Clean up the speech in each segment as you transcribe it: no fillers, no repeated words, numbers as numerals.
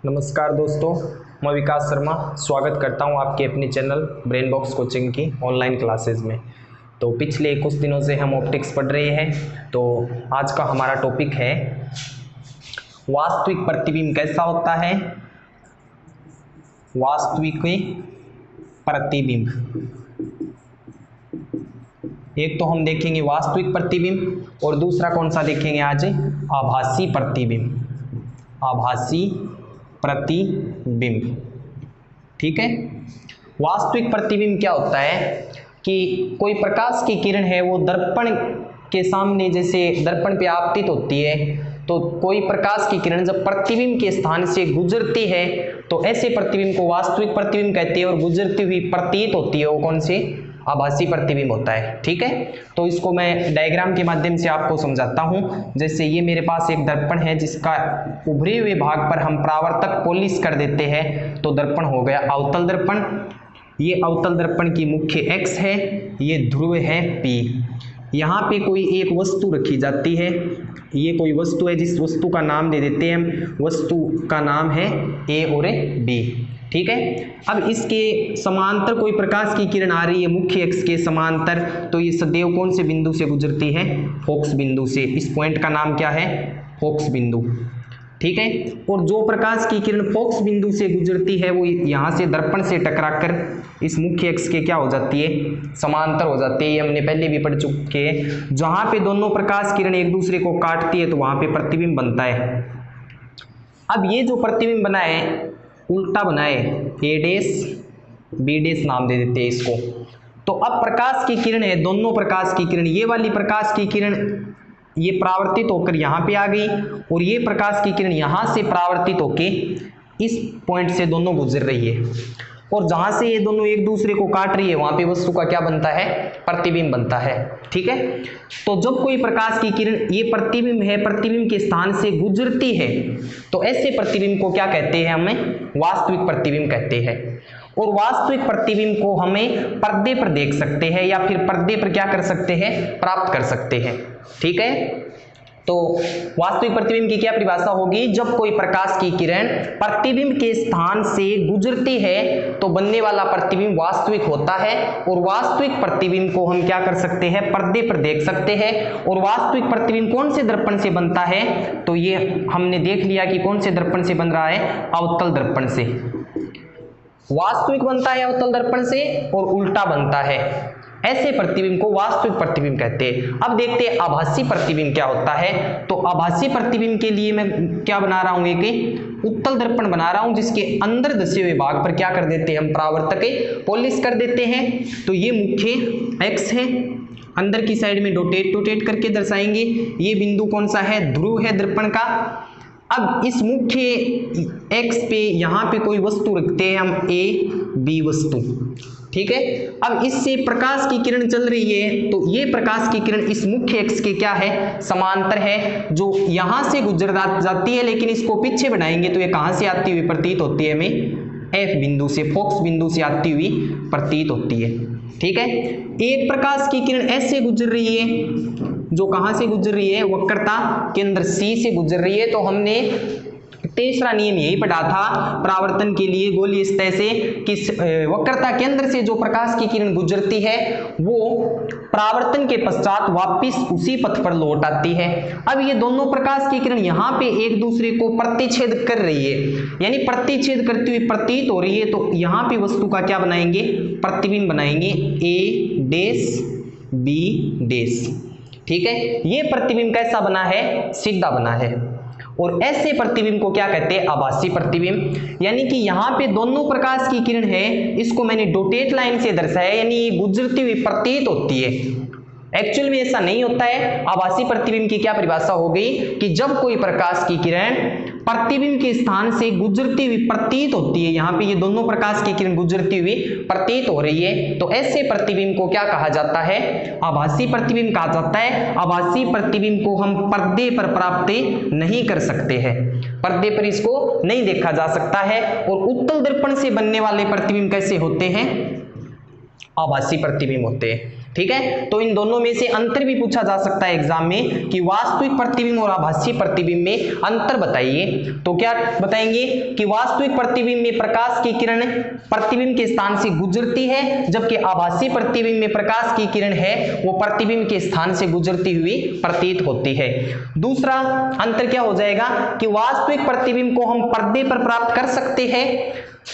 नमस्कार दोस्तों, मैं विकास शर्मा स्वागत करता हूं आपके अपने चैनल ब्रेन बॉक्स कोचिंग की ऑनलाइन क्लासेस में। तो पिछले कुछ दिनों से हम ऑप्टिक्स पढ़ रहे हैं। तो आज का हमारा टॉपिक है वास्तविक प्रतिबिंब कैसा होता है। वास्तविक प्रतिबिंब, एक तो हम देखेंगे वास्तविक प्रतिबिंब और दूसरा कौन सा देखेंगे आज, आभासी प्रतिबिंब। आभासी प्रतिबिंब, ठीक है। वास्तविक प्रतिबिंब क्या होता है कि कोई प्रकाश की किरण है वो दर्पण के सामने, जैसे दर्पण पे आपतित होती है, तो कोई प्रकाश की किरण जब प्रतिबिंब के स्थान से गुजरती है तो ऐसे प्रतिबिंब को वास्तविक प्रतिबिंब कहते हैं, और गुजरती हुई प्रतीत होती है वो कौन से, आभासी प्रतिबिंब होता है, ठीक है। तो इसको मैं डायग्राम के माध्यम से आपको समझाता हूं। जैसे ये मेरे पास एक दर्पण है जिसका उभरे हुए भाग पर हम परावर्तक पॉलिश कर देते हैं तो दर्पण हो गया अवतल दर्पण। ये अवतल दर्पण की मुख्य एक्स है, ये ध्रुव है P। यहाँ पे कोई एक वस्तु रखी जाती है, ये कोई वस्तु है, जिस वस्तु का नाम दे देते हैं हम, वस्तु का नाम है A और B, ठीक है। अब इसके समांतर कोई प्रकाश की किरण आ रही है मुख्य एक्स के समांतर, तो ये सदैव कौन से बिंदु से गुजरती है, फोकस बिंदु से। इस पॉइंट का नाम क्या है, फोकस बिंदु, ठीक है। और जो प्रकाश की किरण फोकस बिंदु से गुजरती है वो यहाँ से दर्पण से टकराकर इस मुख्य एक्स के क्या हो जाती है, समांतर हो जाती है। ये हमने पहले भी पढ़ चुके हैं। जहाँ पे दोनों प्रकाश किरण एक दूसरे को काटती है तो वहाँ पे प्रतिबिंब बनता है। अब ये जो प्रतिबिंब बना है उल्टा बना है, A डैश B डैश नाम दे देते हैं इसको। तो अब प्रकाश की किरण है, दोनों प्रकाश की किरण, ये वाली प्रकाश की किरण ये परावर्तित होकर यहाँ पे आ गई और ये प्रकाश की किरण यहाँ से परावर्तित होके इस पॉइंट से दोनों गुजर रही है, और जहाँ से ये दोनों एक दूसरे को काट रही है वहाँ पे वस्तु का क्या बनता है, प्रतिबिंब बनता है, ठीक है। तो जब कोई प्रकाश की किरण, ये प्रतिबिंब है, प्रतिबिंब के स्थान से गुजरती है तो ऐसे प्रतिबिंब को क्या कहते हैं, हमें वास्तविक प्रतिबिंब कहते हैं। और वास्तविक प्रतिबिंब को हमें पर्दे पर देख सकते हैं या फिर पर्दे पर क्या कर सकते हैं, प्राप्त कर सकते हैं, ठीक है। तो वास्तविक प्रतिबिंब की क्या परिभाषा होगी, जब कोई प्रकाश की किरण प्रतिबिंब के स्थान से गुजरती है तो बनने वाला प्रतिबिंब वास्तविक होता है, और वास्तविक प्रतिबिंब को हम क्या कर सकते हैं, पर्दे पर देख सकते हैं। और वास्तविक प्रतिबिंब कौन से दर्पण से बनता है, तो ये हमने देख लिया कि कौन से दर्पण से बन रहा है, अवतल दर्पण से। वास्तविक बनता है अवतल दर्पण से और उल्टा बनता है, ऐसे प्रतिबिंब को वास्तविक प्रतिबिंब कहते हैं। अब देखते हैं आभासी प्रतिबिंब क्या होता है। तो आभासी प्रतिबिंब के लिए मैं क्या बना रहा हूं, एक उत्तल दर्पण बना रहा हूं जिसके अंदर धसे हुए भाग पर क्या कर देते हैं, हम परावर्तक पॉलिश कर देते हैं। तो ये मुख्य एक्स है, अंदर की साइड में रोटेट करके दर्शाएंगे। ये बिंदु कौन सा है, ध्रुव है दर्पण का। अब इस मुख्य एक्स पे यहाँ पे कोई वस्तु रखते हैं हम, A B वस्तु, ठीक है। अब इससे प्रकाश की किरण चल रही है तो ये प्रकाश की किरण इस मुख्य एक्स के क्या है, समांतर है, जो यहां से गुजर जाती है। लेकिन इसको पीछे बनाएंगे तो ये कहां से आती हुई प्रतीत होती है, हमें F बिंदु से, फोकस बिंदु से आती हुई प्रतीत होती है, ठीक है। एक प्रकाश की किरण ऐसे गुजर रही है, जो कहां से गुजर रही है, वक्रता केंद्र C से गुजर रही है। तो हमने तीसरा नियम यही पढ़ा था परावर्तन के लिए गोलीय सतह से, कि वक्रता केंद्र से जो प्रकाश की किरण गुजरती है वो परावर्तन के पश्चात वापस उसी पथ पर लौट आती है। अब ये दोनों प्रकाश की किरण यहाँ पे एक दूसरे को प्रतिच्छेद कर रही है, यानी प्रतिच्छेद करती हुई प्रतीत हो रही है। तो यहाँ पे वस्तु का क्या बनाएंगे, प्रतिबिंब बनाएंगे, A डैश B डैश, ठीक है। ये प्रतिबिंब कैसा बना है, सीधा बना है। और ऐसे प्रतिबिंब को क्या कहते हैं, आभासी प्रतिबिंब। यानी कि यहाँ पे दोनों प्रकाश की किरण है, इसको मैंने डॉटेड लाइन से दर्शाया, यानी ये गुजरती हुई प्रतीत होती है। एक्चुअल में ऐसा नहीं होता है। आभासी प्रतिबिंब की क्या परिभाषा हो गई कि जब कोई प्रकाश की किरण प्रतिबिंब के स्थान से गुजरती हुई प्रतीत होती है, यहाँ पे ये दोनों प्रकाश की किरण गुजरती हुई प्रतीत हो रही है, तो ऐसे प्रतिबिंब को क्या कहा जाता है, आभासी प्रतिबिंब कहा जाता है। आभासी प्रतिबिंब को हम पर्दे पर प्राप्त नहीं कर सकते हैं, पर्दे पर इसको नहीं देखा जा सकता है। और उत्तल दर्पण से बनने वाले प्रतिबिंब कैसे होते हैं, आभासी प्रतिबिंब होते हैं, ठीक है। तो इन दोनों में से अंतर भी पूछा जा सकता है एग्जाम में कि वास्तविक प्रतिबिंब और आभासी प्रतिबिंब में अंतर बताइए। तो क्या बताएंगे कि वास्तविक प्रतिबिंब में प्रकाश की किरण प्रतिबिंब के स्थान से गुजरती है, जबकि आभासी प्रतिबिंब में प्रकाश की किरण है वो प्रतिबिंब के स्थान से गुजरती हुई प्रतीत होती है। दूसरा अंतर क्या हो जाएगा कि वास्तविक प्रतिबिंब को हम पर्दे पर प्राप्त कर सकते हैं,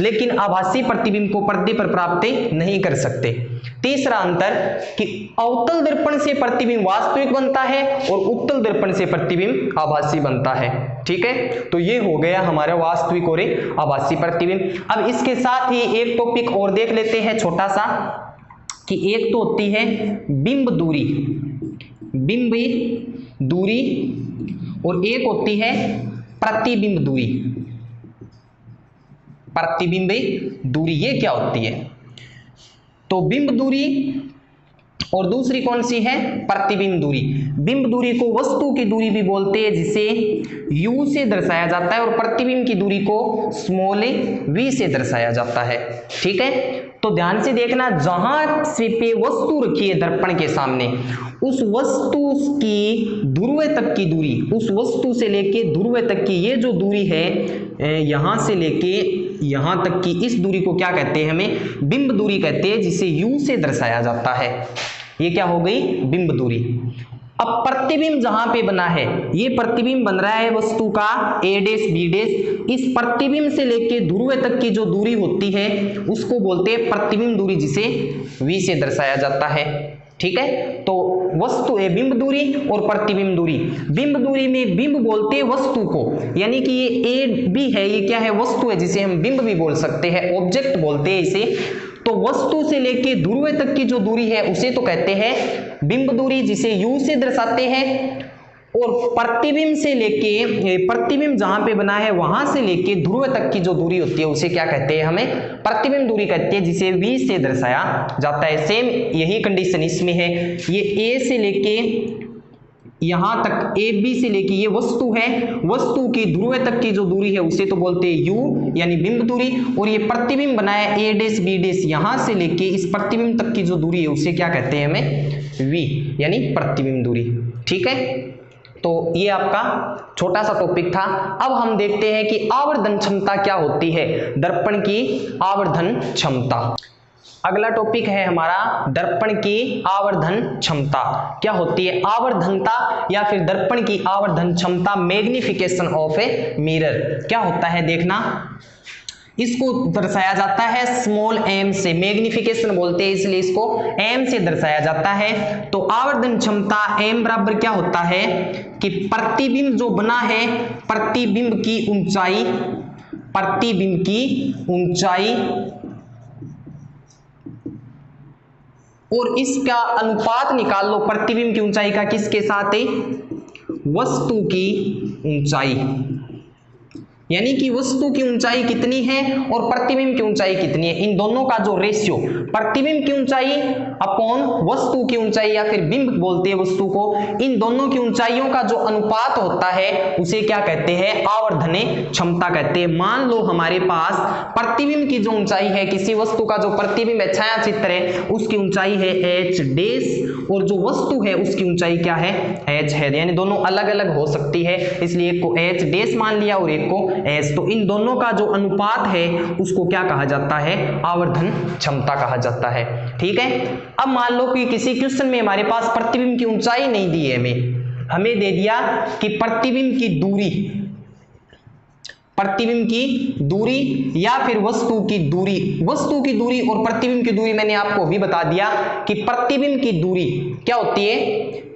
लेकिन आभासी प्रतिबिंब को पर्दे पर प्राप्त नहीं कर सकते। तीसरा अंतर कि अवतल दर्पण से प्रतिबिंब वास्तविक बनता है और उत्तल दर्पण से प्रतिबिंब आभासी बनता है। ठीक है, तो ये हो गया हमारा वास्तविक और आभासी प्रतिबिंब। अब इसके साथ ही एक टॉपिक और देख लेते हैं छोटा सा, कि एक तो होती है बिंब दूरी, बिंब दूरी, और एक होती है प्रतिबिंब दूरी, प्रतिबिंब दूरी। ये क्या होती है? तो बिंब दूरी और दूसरी कौन सी है? प्रतिबिंब दूरी। बिंब दूरी को वस्तु की दूरी भी बोलते हैं, जिसे u से दर्शाया जाता है, और प्रतिबिंब की दूरी को स्मॉल v से दर्शाया जाता है। ठीक है, तो ध्यान से देखना, जहां से पे वस्तु रखी है दर्पण के सामने, उस वस्तु की ध्रुव तक की दूरी, उस वस्तु से लेके ध्रुव तक की ये जो दूरी है, यहां से लेके यहां तक की इस दूरी को क्या कहते हैं? हमें बिंब दूरी कहते हैं, जिसे u से दर्शाया जाता है। ये क्या हो गई? बिंब दूरी। अब प्रतिबिंब जहां पे बना है, ये प्रतिबिंब बन रहा है वस्तु का a डैश b डैश, इस प्रतिबिंब से लेके ध्रुव तक की जो दूरी होती है उसको बोलते हैं प्रतिबिंब दूरी, जिसे v से दर्शाया जाता है। ठीक है, तो वस्तु है बिंब दूरी और प्रतिबिंब दूरी। बिंब दूरी में बिंब बोलते हैं वस्तु को, यानी कि ये ए बी है, ये क्या है? वस्तु है, जिसे हम बिंब भी बोल सकते हैं, ऑब्जेक्ट बोलते हैं इसे। तो वस्तु से लेके ध्रुव तक की जो दूरी है उसे तो कहते हैं बिंब दूरी, जिसे u से दर्शाते हैं। और प्रतिबिंब से लेके, प्रतिबिंब जहां पे बना है वहां से लेके ध्रुव तक की जो दूरी होती है उसे क्या कहते हैं? हमें प्रतिबिंब दूरी कहते हैं, जिसे v से दर्शाया जाता है। सेम यही कंडीशन इसमें है, ये a से लेके यहां तक, ए बी से लेके ये वस्तु है, वस्तु की ध्रुव तक की जो दूरी है उसे तो बोलते हैं u, यानी बिंब दूरी। और ये प्रतिबिंब बना है ए डैश बी डैश, यहां से लेके इस प्रतिबिंब तक की जो दूरी है उसे क्या कहते हैं? हमें v, यानी प्रतिबिंब दूरी। ठीक है, तो ये आपका छोटा सा टॉपिक था। अब हम देखते हैं कि आवर्धन क्षमता क्या होती है, दर्पण की आवर्धन क्षमता। अगला टॉपिक है हमारा दर्पण की आवर्धन क्षमता। क्या होती है? आवर्धनता या फिर दर्पण की आवर्धन क्षमता, मैग्निफिकेशन ऑफ ए मिरर। क्या होता है देखना, इसको दर्शाया जाता है स्मॉल m से, मैग्निफिकेशन बोलते हैं इसलिए इसको m से दर्शाया जाता है। तो आवर्धन क्षमता m बराबर क्या होता है कि प्रतिबिंब जो बना है, प्रतिबिंब की ऊंचाई, प्रतिबिंब की ऊंचाई और इसका अनुपात निकाल लो प्रतिबिंब की ऊंचाई का किसके साथ है? वस्तु की ऊंचाई, यानी कि वस्तु की ऊंचाई कितनी है और प्रतिबिंब की ऊंचाई कितनी है, इन दोनों का जो रेशियो, प्रतिबिंब की ऊंचाई अपॉन वस्तु की ऊंचाई या फिर बिंब बोलते हैं वस्तु को, इन दोनों की ऊंचाइयों का जो अनुपात होता है उसे क्या कहते हैं? आवर्धन क्षमता कहते हैं। मान लो हमारे पास प्रतिबिंब की जो ऊंचाई है, किसी वस्तु का जो प्रतिबिंब है, छाया चित्र है, उसकी ऊंचाई है h डैश और जो वस्तु है उसकी ऊंचाई क्या है? h है, यानी दोनों अलग अलग हो सकती है, इसलिए एक को h डैश मान लिया और एक को h। तो इन दोनों का जो अनुपात है उसको क्या कहा जाता है? आवर्धन क्षमता कहा जाता है। ठीक है, अब मान लो कि किसी क्वेश्चन में हमारे पास प्रतिबिंब की ऊंचाई नहीं दी है, हमें दे दिया कि प्रतिबिंब की दूरी, प्रतिबिंब की दूरी या फिर वस्तु की दूरी। वस्तु की दूरी और प्रतिबिंब की दूरी मैंने आपको अभी बता दिया कि प्रतिबिंब की दूरी क्या होती है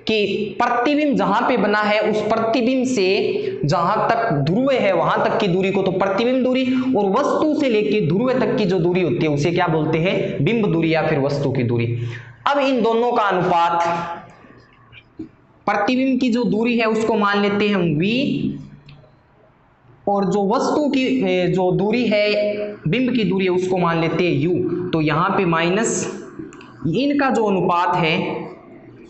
कि प्रतिबिंब जहां पे बना है उस प्रतिबिंब से जहां तक ध्रुव है वहां तक की दूरी को तो प्रतिबिंब दूरी, और वस्तु से लेकर ध्रुव तक की जो दूरी होती है उसे क्या बोलते हैं? बिंब दूरी या फिर वस्तु की दूरी। अब इन दोनों का अनुपात, प्रतिबिंब की जो दूरी है उसको मान लेते हैं हम v, और जो वस्तु की जो दूरी है, बिंब की दूरी है, उसको मान लेते हैं u। तो यहाँ पे माइनस इनका जो अनुपात है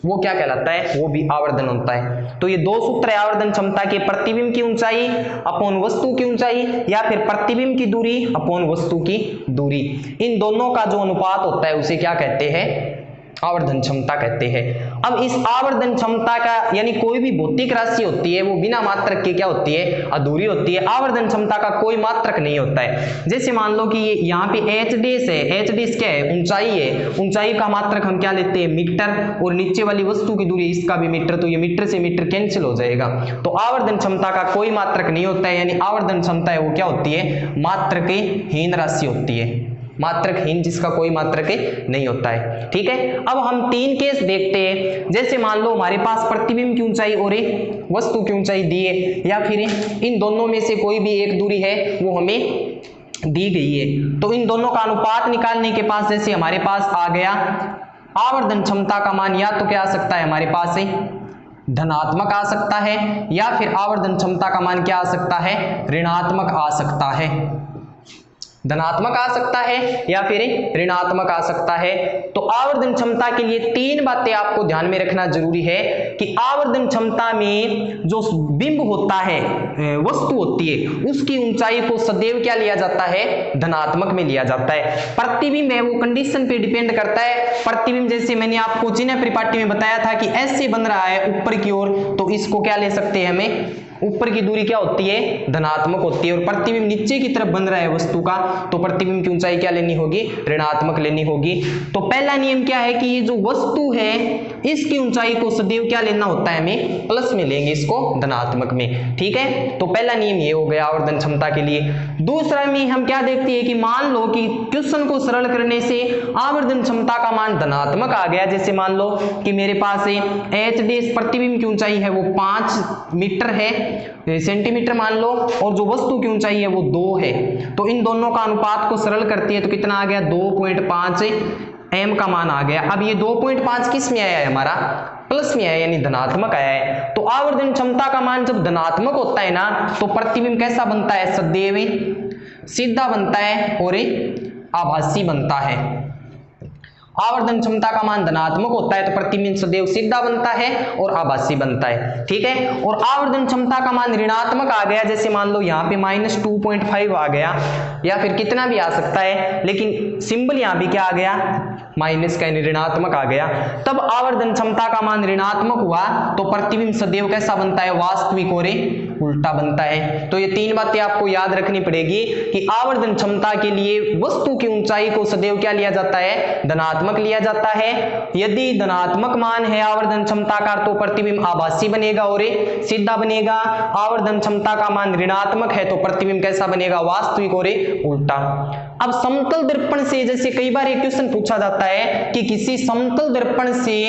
वो क्या कहलाता है? वो भी आवर्धन होता है। तो ये दो सूत्र है आवर्धन क्षमता के, प्रतिबिंब की ऊंचाई अपॉन वस्तु की ऊंचाई या फिर प्रतिबिंब की दूरी अपॉन वस्तु की दूरी। इन दोनों का जो अनुपात होता है उसे क्या कहते हैं? आवर्धन क्षमता कहते हैं। अब इस आवर्धन क्षमता का यानी कोई भी भौतिक राशि होती है वो बिना मात्रक के क्या होती है, अधूरी होती है। आवर्धन क्षमता का कोई मात्रक नहीं होता है। जैसे मान लो कि यहाँ पे एच डेस है, एच डेस क्या है, ऊंचाई है, ऊंचाई का मात्रक हम क्या लेते हैं, मीटर, और नीचे वाली वस्तु की दूरी इसका भी मीटर, तो ये मीटर से मीटर कैंसिल हो जाएगा। तो आवर्धन क्षमता का कोई मात्रक नहीं होता है, यानी आवर्धन क्षमता है वो क्या होती है, मात्रकहीन राशि होती है, मात्रकहीन, जिसका कोई मात्रक नहीं होता है। ठीक है, अब हम 3 केस देखते हैं। जैसे मान लो हमारे पास प्रतिबिंब की ऊंचाई और एक वस्तु की ऊंचाई दी है, या फिर इन दोनों में से कोई भी एक दूरी है वो हमें दी गई है। तो इन दोनों का अनुपात निकालने के पास जैसे हमारे पास आ गया आवर्धन क्षमता का मान, या तो क्या आ सकता है हमारे पास धनात्मक आ सकता है, या फिर आवर्धन क्षमता का मान क्या आ सकता है, ऋणात्मक आ सकता है। धनात्मक आ सकता है या फिर ऋणात्मक आ सकता है। तो आवर्धन क्षमता के लिए 3 बातें आपको ध्यान में रखना जरूरी है कि आवर्धन क्षमता में जो बिंब होता है, वस्तु होती है, उसकी ऊंचाई को सदैव क्या लिया जाता है, धनात्मक में लिया जाता है। प्रतिबिंब है वो कंडीशन पे डिपेंड करता है। प्रतिबिंब जैसे मैंने आपको चिन्ह परिपाटी में बताया था कि ऐसे बन रहा है ऊपर की ओर, तो इसको क्या ले सकते हैं, हमें ऊपर की दूरी क्या होती है, धनात्मक होती है। और प्रतिबिंब नीचे की तरफ बन रहा है वस्तु का, तो प्रतिबिंब की ऊंचाई क्या लेनी होगी, ऋणात्मक लेनी होगी। तो पहला नियम क्या है कि ये जो वस्तु है इसकी ऊंचाई को सदैव क्या लेना होता है, हमें प्लस में लेंगे, इसको धनात्मक में। ठीक है, तो पहला नियम ये हो गया आवर्धन क्षमता के लिए। दूसरा में हम क्या देखते हैं कि मान लो कि क्वेश्चन को सरल करने से आवर्धन क्षमता का मान धनात्मक आ गया। जैसे मान लो कि मेरे पास एच डेस प्रतिबिंब की ऊंचाई है वो 5 मीटर है, सेंटीमीटर मान लो, और जो वस्तु की ऊंचाई है वो 2 है। तो इन दोनों का अनुपात को सरल करती है तो कितना आ गया, 2.5 m का मान आ गया। अब ये 2.5 किस में आया है, हमारा प्लस में आया, यानी धनात्मक आया है। तो आवर्धन क्षमता का मान जब धनात्मक होता है ना, तो प्रतिबिंब कैसा बनता है, सदैव सीधा बनता है और आभासी बनता है। आवर्धन क्षमता का मान धनात्मक होता है तो प्रतिबिंब सदैव सीधा बनता है और आभासी बनता है। ठीक है, और आवर्धन क्षमता का मान ऋणात्मक आ गया, जैसे मान लो यहाँ पे -2.5 आ गया, या फिर कितना भी आ सकता है, लेकिन सिंबल यहाँ भी क्या आ गया, माइनस का, ऋणात्मक आ गया। तब आवर्धन क्षमता का मान ऋणात्मक हुआ तो प्रतिबिंब सदैव कैसा बनता है, वास्तविक और उल्टा बनता है। तो ये 3 बातें आपको याद रखनी पड़ेगी कि आवर्धन क्षमता के लिए वस्तु की ऊंचाई को सदैव क्या लिया जाता है, धनात्मक लिया जाता है। यदि धनात्मक मान है आवर्धन क्षमता का तो प्रतिबिंब आभासी बनेगा और सीधा बनेगा। आवर्धन क्षमता का मान ऋणात्मक है तो प्रतिबिंब कैसा बनेगा, वास्तविक और उल्टा। अब समतल दर्पण से, जैसे कई बार एक क्वेश्चन पूछा जाता है कि किसी समतल दर्पण से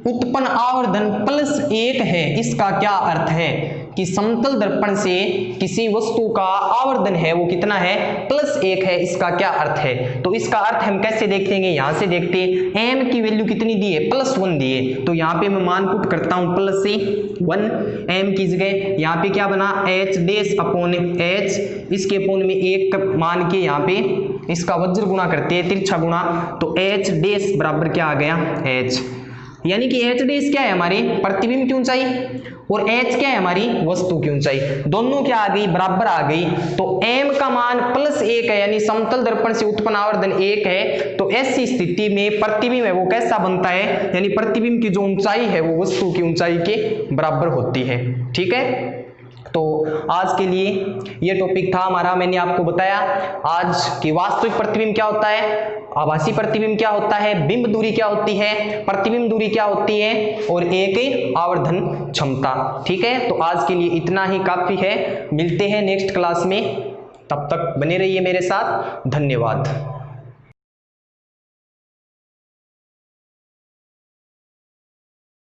उत्पन्न आवर्धन +1 है, इसका क्या अर्थ है कि समतल दर्पण से किसी वस्तु का आवर्धन है वो कितना है, +1 है, इसका क्या अर्थ है। तो इसका अर्थ हम कैसे देखेंगे, यहां से देखते हैं। m की वैल्यू कितनी दी है, +1 दी है, तो यहाँ पे मैं मान पुट करता हूं +1 m की जगह यहाँ पे क्या बना, h डेस अपॉन h, इसके अपोन में 1 मान के यहाँ पे इसका वज्र गुणा करते हैं, तिरछा गुणा, तो h डेस बराबर क्या आ गया, h, यानी कि h डेस क्या है, हमारी प्रतिबिंब की ऊंचाई, और h क्या है, हमारी वस्तु की ऊंचाई। दोनों क्या आ गई, बराबर आ गई। तो m का मान +1 है, यानी समतल दर्पण से उत्पन्न आवर्धन 1 है। तो ऐसी स्थिति में प्रतिबिंब है वो कैसा बनता है, यानी प्रतिबिंब की जो ऊंचाई है वो वस्तु की ऊंचाई के बराबर होती है। ठीक है, तो आज के लिए ये टॉपिक था हमारा। मैंने आपको बताया आज कि वास्तविक प्रतिबिंब क्या होता है, आभासी प्रतिबिंब क्या होता है, बिंब दूरी क्या होती है, प्रतिबिंब दूरी क्या होती है, और एक आवर्धन क्षमता। ठीक है, तो आज के लिए इतना ही काफी है। मिलते हैं नेक्स्ट क्लास में, तब तक बने रहिए मेरे साथ। धन्यवाद।